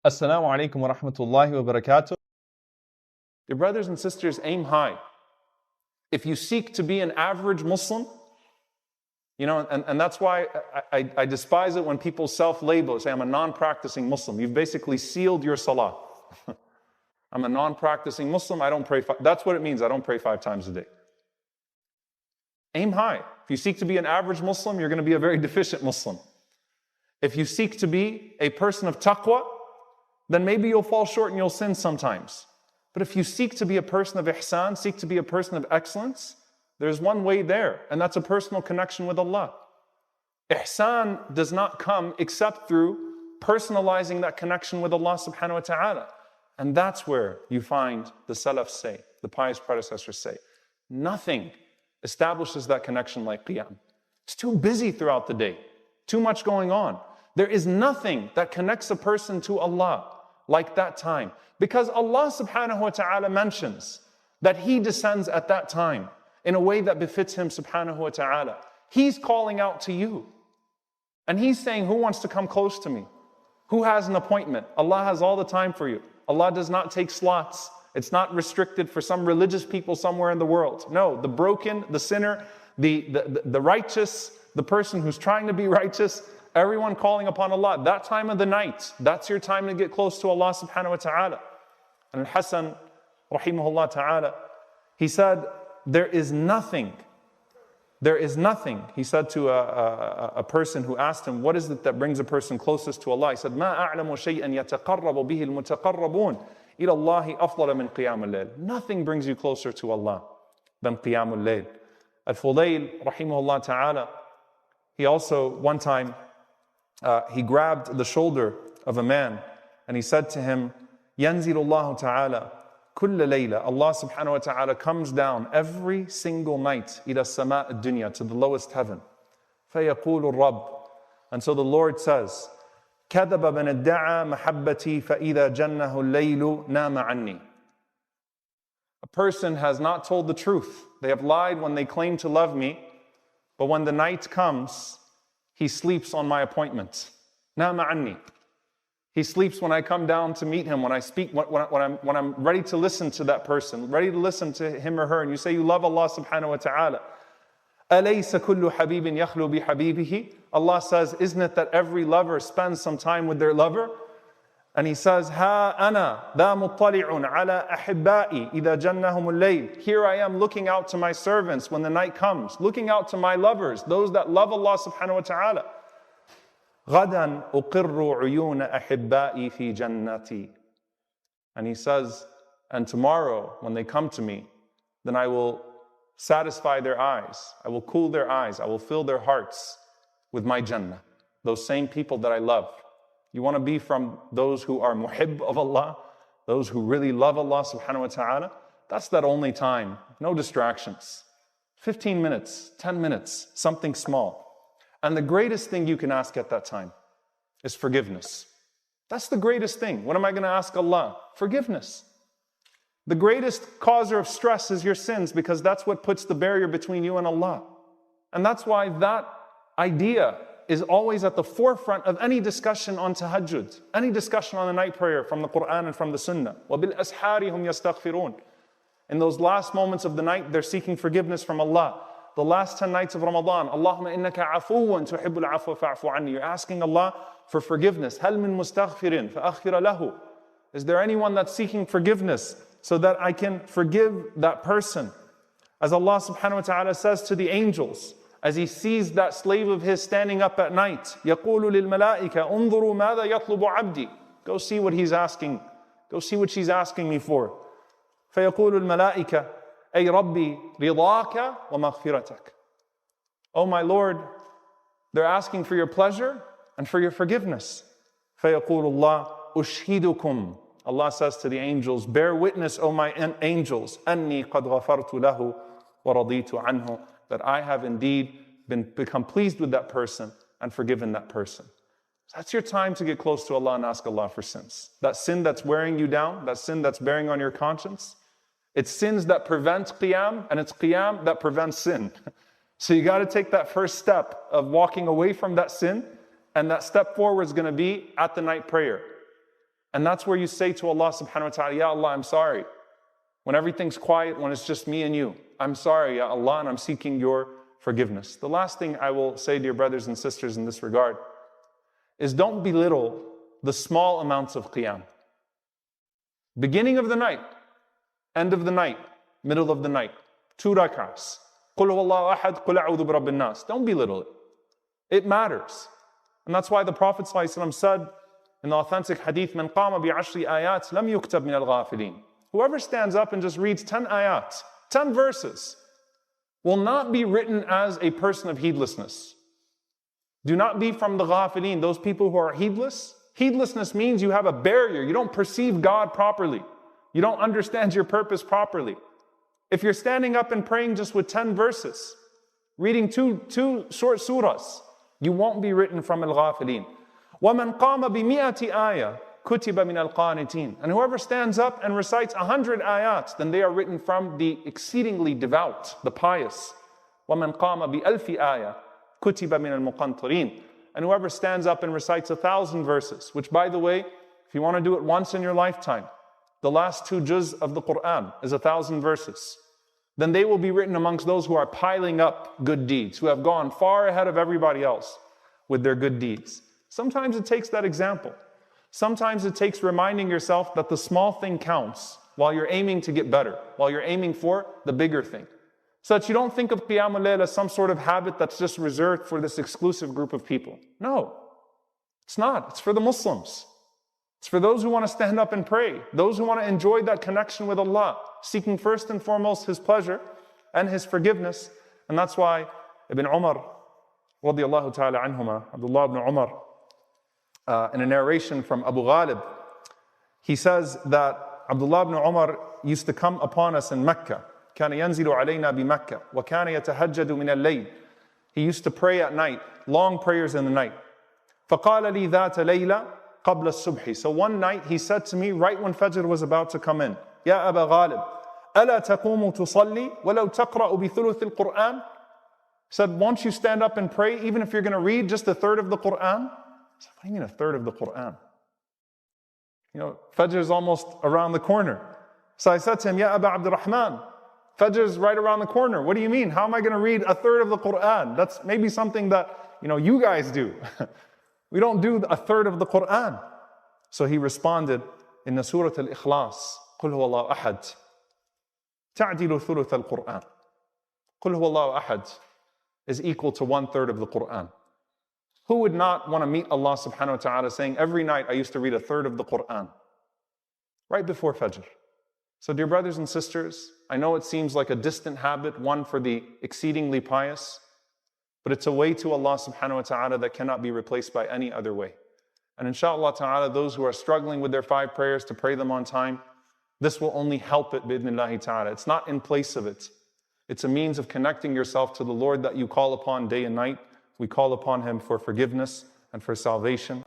Assalamu alaikum wa rahmatullahi wa barakatuh. Dear brothers and sisters, aim high. If you seek to be an average Muslim, and that's why I despise it when people self-label, say, I'm a non-practicing Muslim. You've basically sealed your salah. I'm a non-practicing Muslim, I don't pray that's what it means, I don't pray 5 times a day. Aim high. If you seek to be an average Muslim, you're going to be a very deficient Muslim. If you seek to be a person of taqwa, then maybe you'll fall short and you'll sin sometimes. But if you seek to be a person of ihsan, seek to be a person of excellence, there's one way there, and that's a personal connection with Allah. Ihsan does not come except through personalizing that connection with Allah subhanahu wa ta'ala. And that's where you find the Salaf say, the pious predecessors say, nothing establishes that connection like Qiyam. It's too busy throughout the day, too much going on. There is nothing that connects a person to Allah like that time. Because Allah subhanahu wa ta'ala mentions that He descends at that time in a way that befits Him subhanahu wa ta'ala. He's calling out to you. And He's saying, who wants to come close to me? Who has an appointment? Allah has all the time for you. Allah does not take slots. It's not restricted for some religious people somewhere in the world. No, the broken, the sinner, the righteous, the person who's trying to be righteous, everyone calling upon Allah. That time of the night, that's your time to get close to Allah subhanahu wa ta'ala. And Al-Hasan, rahimahullah ta'ala, he said, there is nothing, he said to a person who asked him, what is it that brings a person closest to Allah? He said, مَا أَعْلَمُ شَيْئًا يَتَقَرَّبُ بِهِ الْمُتَقَرَّبُونَ إِلَى اللَّهِ أَفْضَلَ مِنْ قِيَامِ اللَّيْلِ. Nothing brings you closer to Allah than Qiyam al-Layl. Al-Fulayl, rahimahullah ta'ala, he also, one time, he grabbed the shoulder of a man and he said to him, يَنْزِلُ اللَّهُ تَعَالَى كُلَّ لَيْلَةٍ. Allah subhanahu wa ta'ala comes down every single night إِلَى السَّمَاءِ الدُّنْيَا, to the lowest heaven. فَيَقُولُ الرَّبُّ. And so the Lord says, كَذَبَ مَنِ ادَّعَى مَحَبَّتِي فَإِذَا جَنَّهُ اللَّيْلُ نَامَ عَنِّي. A person has not told the truth. They have lied when they claim to love me, but when the night comes, he sleeps on my appointment. نَامَ عَنِّي. He sleeps when I come down to meet him, when I speak, when I'm ready to listen to that person, ready to listen to him or her, and you say you love Allah subhanahu wa ta'ala. أَلَيْسَ كُلُّ حَبِيبٍ يَخْلُو بِحَبِيبِهِ. Allah says, isn't it that every lover spends some time with their lover? And He says, هَا أَنَا ذَا مُطَّلِعٌ عَلَىٰ أَحِبَّائِي إِذَا جَنَّهُمُ اللَّيْلِ. Here I am looking out to my servants when the night comes, looking out to my lovers, those that love Allah subhanahu wa ta'ala. غَدًا أُقِرُّ عُيُونَ أَحِبَّائِي فِي جَنَّتِي. And He says, and tomorrow when they come to me, then I will satisfy their eyes, I will cool their eyes, I will fill their hearts with my Jannah. Those same people that I love. You want to be from those who are muhib of Allah, those who really love Allah subhanahu wa ta'ala? That's that only time, no distractions. 15 minutes, 10 minutes, something small. And the greatest thing you can ask at that time is forgiveness. That's the greatest thing. What am I going to ask Allah? Forgiveness. The greatest causer of stress is your sins, because that's what puts the barrier between you and Allah. And that's why that idea is always at the forefront of any discussion on tahajjud, any discussion on the night prayer from the Quran and from the Sunnah. وَبِالْأَسْحَارِ هُمْ يَسْتَغْفِرُونَ. In those last moments of the night, they're seeking forgiveness from Allah. The last 10 nights of Ramadan, Allahumma innaka afuwan tuhibbul afwa fa'fu anni. You're asking Allah for forgiveness. هَلْ مِن مُسْتَغْفِرٍ فَأَغْفِرَ لَهُ. Is there anyone that's seeking forgiveness so that I can forgive that person? As Allah subhanahu wa ta'ala says to the angels, as He sees that slave of His standing up at night, يَقُولُ لِلْمَلَائِكَ أُنظُرُوا مَاذَا يَطْلُبُ عَبْدِي. Go see what he's asking. Go see what she's asking me for. فَيَقُولُ الْمَلَائِكَ أَيْ رَبِّي رِضَاكَ وَمَغْفِرَتَكَ. Oh my Lord, they're asking for your pleasure and for your forgiveness. فَيَقُولُ اللَّهُ أُشْهِدُكُمْ. Allah says to the angels, bear witness, O my angels, أَنِّي قَدْ غَفَرْتُ لَهُ وَرَضِيتُ عَنْهُ. That I have indeed become pleased with that person and forgiven that person. So that's your time to get close to Allah and ask Allah for sins. That sin that's wearing you down, that sin that's bearing on your conscience, it's sins that prevent Qiyam, and it's Qiyam that prevents sin. So you got to take that first step of walking away from that sin, and that step forward is going to be at the night prayer. And that's where you say to Allah subhanahu wa ta'ala, Ya Allah, I'm sorry. When everything's quiet, when it's just me and you, I'm sorry, Ya Allah, and I'm seeking your forgiveness. The last thing I will say, dear brothers and sisters, in this regard is don't belittle the small amounts of qiyam. Beginning of the night, end of the night, middle of the night, 2 rak'ahs. Qul huwallahu ahad, qul a'udhu bi rabbin nas. Don't belittle it. It matters. And that's why the Prophet ﷺ said in the authentic hadith, Man qama bi 10 ayat lam yuktab min al-ghafilin. Whoever stands up and just reads 10 ayat, 10 verses, will not be written as a person of heedlessness. Do not be from the ghafilin, those people who are heedless. Heedlessness means you have a barrier. You don't perceive God properly. You don't understand your purpose properly. If you're standing up and praying just with 10 verses, reading two short surahs, you won't be written from al-ghafilin. وَمَنْ قَامَ بِمِئَةِ آيَةٍ كُتِبَ مِنَ الْقَانِتِينَ. And whoever stands up and recites 100 ayats, then they are written from the exceedingly devout, the pious. وَمَنْ قَامَ بِأَلْفِ آيَةٍ كُتِبَ مِنَ الْمُقَنْطِرِينَ. And whoever stands up and recites 1,000 verses, which by the way, if you want to do it once in your lifetime, the last 2 juz of the Quran is 1,000 verses. Then they will be written amongst those who are piling up good deeds, who have gone far ahead of everybody else with their good deeds. Sometimes it takes that example. Sometimes it takes reminding yourself that the small thing counts while you're aiming to get better, while you're aiming for the bigger thing. So that you don't think of Qiyam al-Layl as some sort of habit that's just reserved for this exclusive group of people. No, it's not. It's for the Muslims. It's for those who want to stand up and pray, those who want to enjoy that connection with Allah, seeking first and foremost His pleasure and His forgiveness. And that's why Ibn Umar, radiyallahu ta'ala anhuma, Abdullah ibn Umar, in a narration from Abu Ghalib, he says that Abdullah ibn Umar used to come upon us in Mecca. كان ينزل علينا بمكة وكان يتهجد من الليل. He used to pray at night, long prayers in the night. فقال لي ذات ليلة قبل الصبح. So one night he said to me, right when Fajr was about to come in, يا أبا غالب ألا تقوم تصلي ولو تقرأ بثلث القرآن. He said, won't you stand up and pray even if you're going to read just 1/3 of the Quran? I said, what do you mean 1/3 of the Quran? You know, Fajr is almost around the corner. So I said to him, Ya Aba Abdurrahman, Fajr is right around the corner. What do you mean? How am I going to read 1/3 of the Quran? That's maybe something that, you guys do. We don't do 1/3 of the Quran. So he responded in the Surah Al-Ikhlas, قُلْ هُوَ اللَّهُ أَحَدٌ تَعْدِلُ ثُلُثَ الْقُرْآنِ. قُلْ هُوَ اللَّهُ أَحَدٌ is equal to 1/3 of the Quran. Who would not want to meet Allah subhanahu wa ta'ala saying, every night I used to read 1/3 of the Quran, right before Fajr. So dear brothers and sisters, I know it seems like a distant habit, one for the exceedingly pious, but it's a way to Allah subhanahu wa ta'ala that cannot be replaced by any other way. And inshallah ta'ala, those who are struggling with their 5 prayers to pray them on time, this will only help it bi'idhnillahi ta'ala. It's not in place of it. It's a means of connecting yourself to the Lord that you call upon day and night. We call upon Him for forgiveness and for salvation.